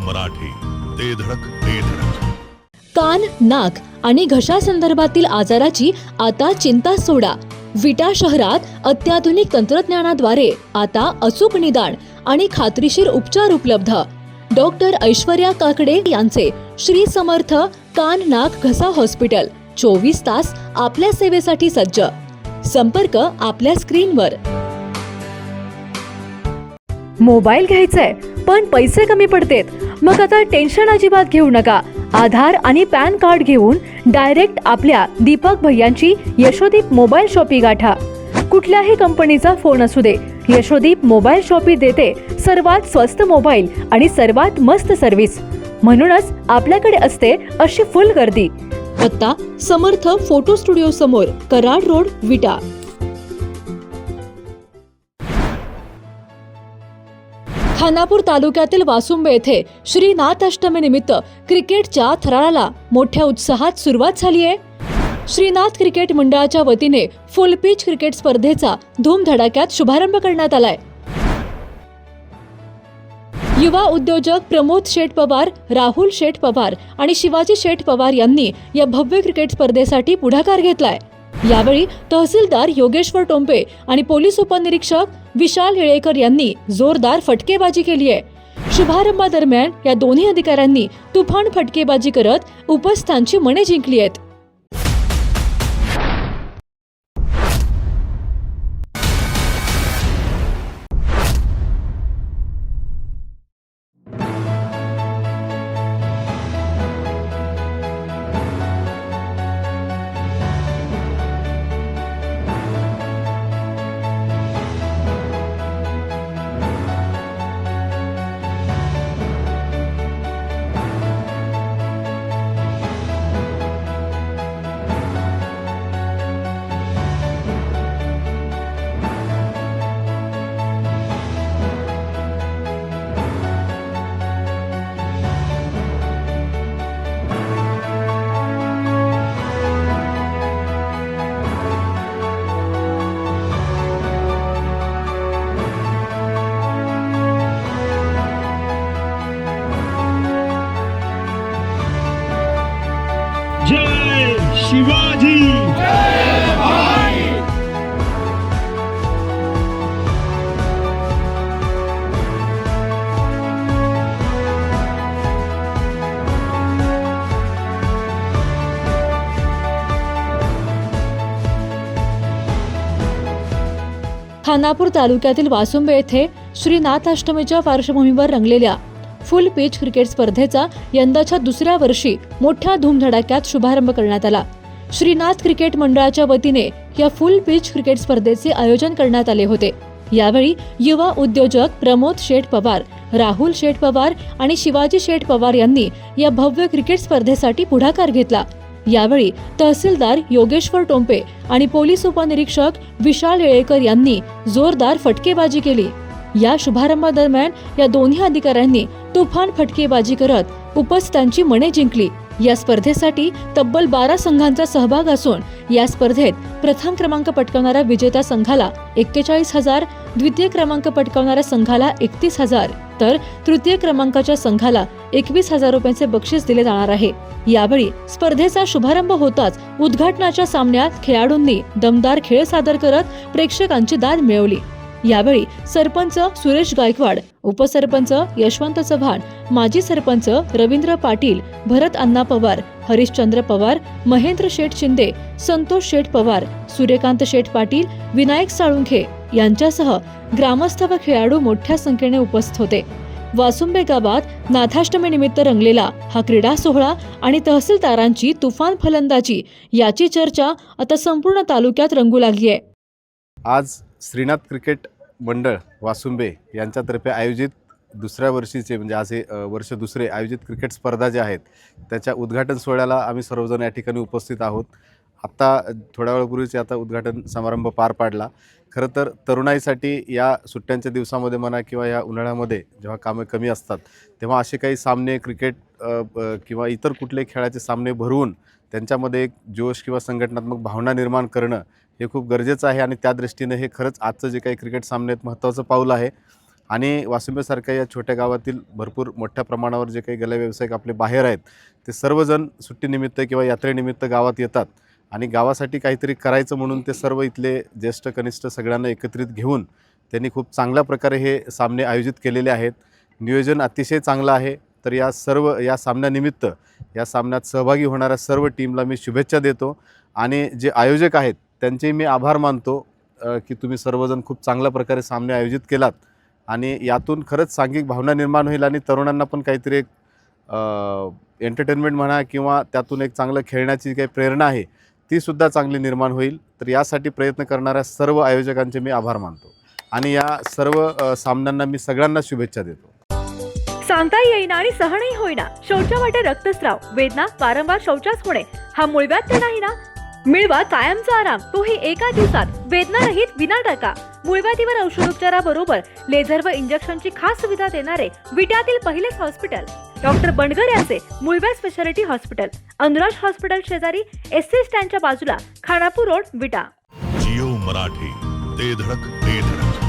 मराठी, ते धडक ते धडक. कान, नाक आणि घशा संदर्भातील आजाराची आता चिंता सोडा. विटा शहरात अत्याधुनिक तंत्रज्ञानाद्वारे आता अचूक निदान आणि खात्रीशीर उपचार उपलब्ध. डॉक्टर ऐश्वर्या काकडे यांचे श्री समर्थ कान नाक घसा हॉस्पिटल 24 तास आपल्या सेवेसाठी सज्ज. संपर्क आपल्या स्क्रीनवर. मोबाईल घ्यायचाय पण पैसे कमी पडतेत, मग आता टेन्शन अजिबात घेऊ नका. आधार आणि पॅन कार्ड घेऊन डायरेक्ट आपल्या दीपक भैयांची यशोदीप मोबाईल शॉपी गाठा. कुठल्याही कंपनीचा फोन असू दे, यशोदीप मोबाईल शॉपी देते सर्वात स्वस्त मोबाईल आणि सर्वात मस्त सर्व्हिस. म्हणूनच आपल्याकडे असते अशी फुल गर्दी. पत्ता समर्थ फोटो स्टुडिओ समोर, कराड रोड, विटा. खानापूर तालुक्यातील वासुंबे येथे श्री नाथ अष्टमी निमित्त क्रिकेटच्या थराराला मोठ्या उत्साहात सुरुवात झाली आहे. श्रीनाथ क्रिकेट मंडळाच्या वतीने फुल पिच क्रिकेट स्पर्धेचा धूमधडाक्यात शुभारंभ करण्यात आलाय. युवा उद्योजक प्रमोद शेठ पवार, राहुल शेठ पवार आणि शिवाजी शेठ पवार यांनी या भव्य क्रिकेट स्पर्धेसाठी पुढाकार घेतलाय. यावेळी तहसीलदार योगेश्वर टोंपे आणि पोलीस उपनिरीक्षक विशाल येळेकर यांनी जोरदार फटकेबाजी केली आहे. शुभारंभादरम्यान या दोन्ही अधिकाऱ्यांनी तुफान फटकेबाजी करत उपस्थांची मने जिंकली आहेत. जय शिवाजी, जय भाई. खानापूर तालुक्यातील वासुंबे येथे श्री नाथ अष्टमीच्या पार्श्वभूमीवर रंगलेल्या फुल पिच क्रिकेट स्पर्धेचा यंदाच्या दुसऱ्या वर्षी मोठ्या धूमधडाक्यात शुभारंभ करण्यात आला. श्रीनाथ क्रिकेट मंडळाच्या वतीने या फुल पिच क्रिकेट स्पर्धेचे आयोजन करण्यात आले होते. यावेळी युवा उद्योजक प्रमोद शेठ पवार, राहुल शेठ पवार आणि शिवाजी शेठ पवार यांनी या भव्य क्रिकेट स्पर्धेसाठी पुढाकार घेतला. यावेळी तहसीलदार योगेश्वर टोंपे आणि पोलीस उपनिरीक्षक विशाल येळेकर यांनी जोरदार फटकेबाजी केली. या शुभारंभादरम्यान या दोन्ही अधिकाऱ्यांनी तुफान फटकेबाजी करत उपस्थितांची मने जिंकली. या स्पर्धेसाठी तब्बल 12 संघांचा सहभाग असून या स्पर्धेत प्रथम क्रमांक पटकावणाऱ्या विजेत्या संघाला 41,000, द्वितीय क्रमांक पटकावणाऱ्या संघाला 31,000 तर तृतीय क्रमांकाच्या संघाला 21,000 रुपयांचे बक्षीस दिले जाणार आहे. यावेळी स्पर्धेचा शुभारंभ होताच उद्घाटनाच्या सामन्यात खेळाडूंनी दमदार खेळ सादर करत प्रेक्षकांची दाद मिळवली. यावेळी सरपंच सुरेश गायकवाड, उपसरपंच यशवंत चव्हाण, माजी सरपंच रवींद्र पाटील, भरत अण्णा पवार, हरिश्चंद्र पवार, महेंद्र शेठ शिंदे, संतोष शेठ पवार, सूर्यकांत शेठ पाटील, विनायक साळुंखे यांच्यासह ग्रामस्थ व खेळाडू मोठ्या संख्येने उपस्थित होते. वासुंबे गावात नाथाष्टमी निमित्त रंगलेला हा क्रीडा सोहळा आणि तहसीलदारांची तुफान फलंदाजी याची चर्चा आता संपूर्ण तालुक्यात रंगू लागली आहे. आज श्रीनाथ क्रिकेट मंडळ वासुंबे यांच्यातर्फे आयोजित दुसऱ्या वर्षीचे म्हणजे आज हे वर्ष दुसरे आयोजित क्रिकेट स्पर्धा ज्या आहेत त्याच्या उद्घाटन सोहळ्याला आम्ही सर्वजण या ठिकाणी उपस्थित आहोत. आत्ता थोड्या वेळापूर्वीच आता उद्घाटन समारंभ पार पाडला. खरं तर तरुणाईसाठी या सुट्ट्यांच्या दिवसामध्ये म्हणा किंवा या उन्हाळ्यामध्ये जेव्हा कामे कमी असतात तेव्हा असे काही सामने क्रिकेट किंवा इतर कुठलेही खेळाचे सामने भरवून त्यांच्यामध्ये एक जोश किंवा संघटनात्मक भावना निर्माण करणं हे खूप गरजेचं आहे आणि त्या दृष्टीने हे खरंच आजचं जे काही क्रिकेट सामने आहेत महत्त्वाचं पाऊल आहे. आणि वासुंबेसारख्या या छोट्या गावातील भरपूर मोठ्या प्रमाणावर जे काही गल्ला व्यावसायिक आपले बाहेर आहेत ते सर्वजण सुट्टीनिमित्त किंवा यात्रेनिमित्त गावात येतात आणि गावासाठी काहीतरी करायचं म्हणून ते सर्व इथले ज्येष्ठ कनिष्ठ सगळ्यांना एकत्रित घेऊन त्यांनी खूप चांगल्या प्रकारे हे सामने आयोजित केलेले आहेत. नियोजन अतिशय चांगलं आहे. तर या सामन्यानिमित्त या सामन्यात सहभागी होणाऱ्या सर्व टीमला मी शुभेच्छा देतो आणि जे आयोजक आहेत त्यांचे मी आभार मानतो की तुम्ही सर्वजण खूप चांगल्या प्रकारे सामने आयोजित केलात आणि यातून खरंच सांघिक भावना निर्माण होईल आणि तरुणांना पण काहीतरी एक एंटरटेनमेंट म्हणा किंवा त्यातून एक चांगलं खेळण्याची काही प्रेरणा आहे तीसुद्धा चांगली निर्माण होईल. तर यासाठी प्रयत्न करणाऱ्या सर्व आयोजकांचे मी आभार मानतो आणि या सर्व सामन्यांना मी सगळ्यांना शुभेच्छा देतो. सांगता येईना आणि सहनही होईना, शौचा वाटे रक्तस्राव, वेदना, वारंवार शौचास होणे हा मूळव्याध तर नाही ना? मिळवा कायमचा आराम, तोही एका दिवसात, वेदना रहित विना टाका. मूळव्याधीवर औषधोपचाराबरोबर लेझर व इंजेक्शनची खास सुविधा देणारे विट्यातील पहिलेच हॉस्पिटल डॉक्टर बंडगर यांचे मूळव्याध स्पेशालिटी हॉस्पिटल, अनुराज हॉस्पिटल शेजारी एसटी स्टँडच्या बाजूला, खानापूर रोड, विटा. जिओ मराठी, ते धडक ते धडक.